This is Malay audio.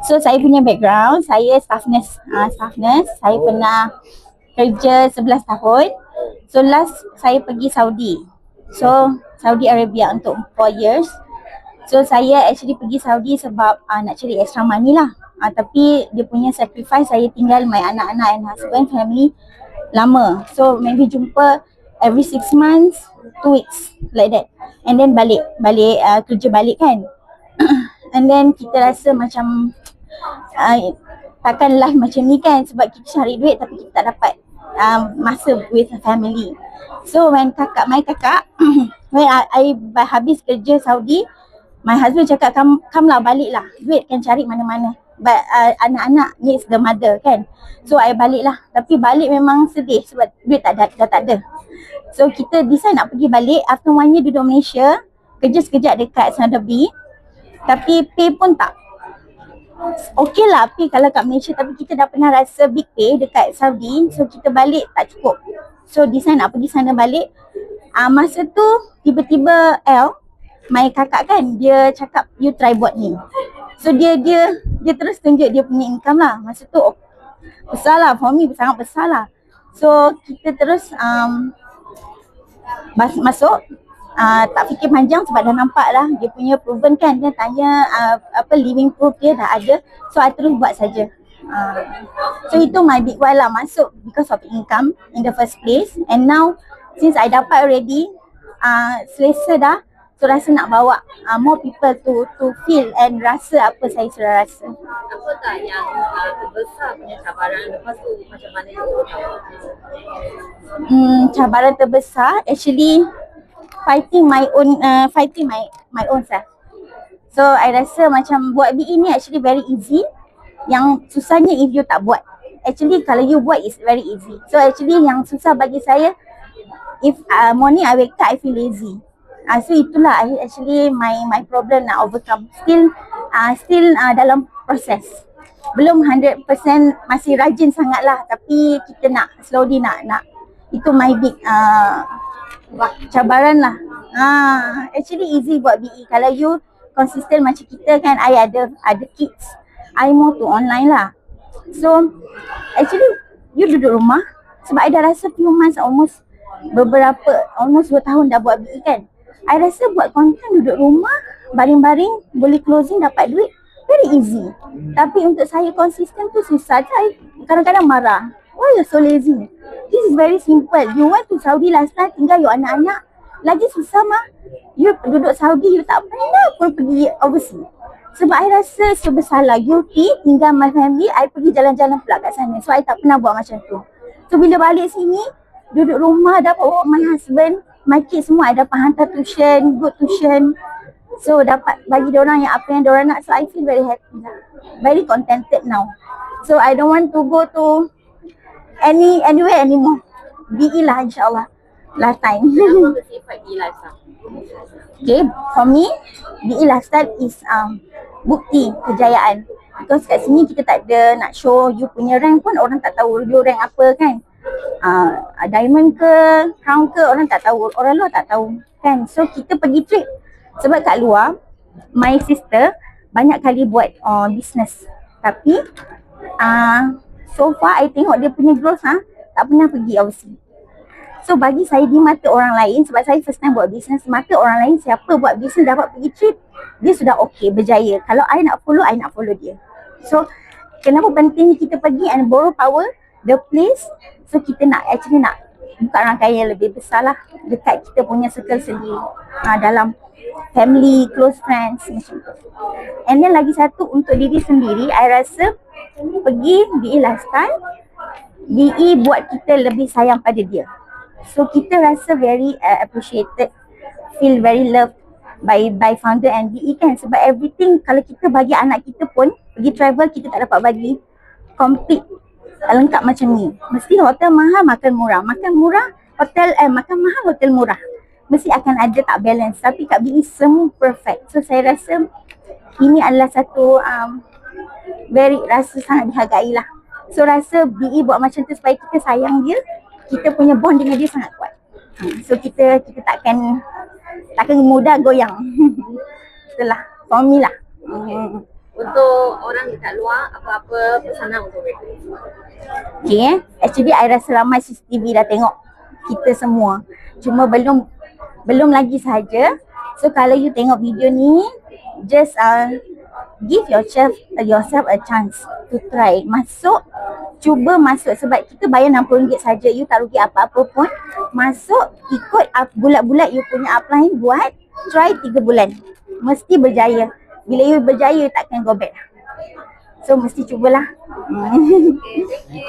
So saya punya background, saya staff nurse. Saya pernah kerja 11 tahun. So last saya pergi Saudi. So Saudi Arabia untuk 4 years. So saya actually pergi Saudi sebab nak cari extra money lah. Tapi dia punya sacrifice, saya tinggal my anak-anak and husband, family lama. So maybe jumpa every 6 months, 2 weeks like that. And then balik kerja balik kan. And then kita rasa macam takkan life macam ni kan, sebab kita cari duit tapi kita tak dapat masa with the family. So when my kakak when I habis kerja Saudi, my husband cakap, come lah, balik lah, duit kan cari mana-mana, but anak-anak needs the mother kan. So I balik lah, tapi balik memang sedih sebab duit dah tak ada. So kita decide nak pergi balik. After 1 year duduk Malaysia, kerja sekejap dekat Saudi, tapi pay pun tak okay lah, pay kalau kat Malaysia, tapi kita dah pernah rasa big pay dekat Saudi. So kita balik tak cukup, so decide nak pergi sana balik. Masa tu tiba-tiba my kakak kan, dia cakap you try buat ni. So dia terus tunjuk dia punya income lah. Masa tu besar lah for me, sangat besar lah. So kita terus masuk. Tak fikir panjang sebab dah nampak lah dia punya proven kan. Dia tanya living proof dia dah ada. So I terus buat saja. So itu my big why lah, masuk because of income in the first place. And now since I dapat already, selesa dah. So rasa nak bawa more people to feel and rasa apa saya sudah rasa. Apa tak yang terbesar punya cabaran, lepas tu macam mana you overcome? Cabaran terbesar actually fighting my own self. So I rasa macam buat BE ni actually very easy. Yang susahnya if you tak buat. Actually kalau you buat is very easy. So actually yang susah bagi saya, if morning I wake up I feel lazy. So itulah actually my problem nak overcome. Still dalam proses. Belum 100% masih rajin sangat lah, tapi kita nak slowly nak. Itu my big cabaran lah. Actually easy buat BE kalau you konsisten macam kita kan. I ada kids, I more to online lah. So actually you duduk rumah sebab I dah rasa few months, almost 2 tahun dah buat BE kan. I rasa buat content duduk rumah, baring-baring, boleh closing, dapat duit, very easy. Tapi untuk saya konsisten tu susah. Saya kadang-kadang marah, why you so lazy? This is very simple. You went to Saudi last time, tinggal you anak-anak, lagi susah mah. You duduk Saudi, you tak pernah pun pergi overseas. Sebab I rasa bersalah, guilty, tinggal my family, I pergi jalan-jalan pula kat sana. So I tak pernah buat macam tu. So bila balik sini, duduk rumah, dapat bawa my husband, my kids semua, I dapat hantar tuition, good tuition. So dapat bagi diorang yang apa yang diorang nak. So I feel very happy lah, very contented now. So I don't want to go to anywhere anymore. BE lah insyaAllah last time. Apa bersifat BE lifestyle? Okay, for me BE lifestyle is bukti kejayaan. Because kat sini kita tak ada nak show you punya rank pun, orang tak tahu you rank apa kan. Diamond ke, crown ke, orang tak tahu, orang luar tak tahu kan. So kita pergi trip sebab kat luar my sister banyak kali buat business, tapi so far I tengok dia punya growth tak pernah pergi overseas. So bagi saya, di mata orang lain, sebab saya first time buat business, mata orang lain siapa buat business dapat pergi trip, dia sudah okay, berjaya. Kalau I nak follow dia. So kenapa penting kita pergi and borrow power the place. So kita nak buka rangkaian yang lebih besar lah dekat kita punya circle sendiri, dalam family, close friends macam tu. And then lagi satu, untuk diri sendiri, I rasa pergi BE lifestyle, BE buat kita lebih sayang pada dia. So kita rasa very appreciated, feel very loved by founder and BE kan. Sebab everything kalau kita bagi anak kita pun, pergi travel kita tak dapat bagi complete lengkap macam ni. Mesti hotel mahal, makan murah. Makan murah, makan mahal, hotel murah. Mesti akan ada tak balance. Tapi kat BE semua perfect. So saya rasa ini adalah satu rasa sangat dihargai lah. So rasa BE buat macam tu supaya kita sayang dia. Kita punya bond dengan dia sangat kuat. So kita takkan mudah goyang. Itulah for me lah. Untuk orang dekat luar, apa-apa pesanan untuk mereka? Okay, actually I rasa ramai CCTV dah tengok kita semua. Cuma belum lagi sahaja. So kalau you tengok video ni, just give yourself a chance to try. Cuba masuk sebab kita bayar RM60 saja. You tak rugi apa-apa pun. Masuk, ikut bulat-bulat you punya upline, buat, try 3 bulan. Mesti berjaya. Bila you berjaya, you takkan go back. So mesti cubalah. Okay, thank you.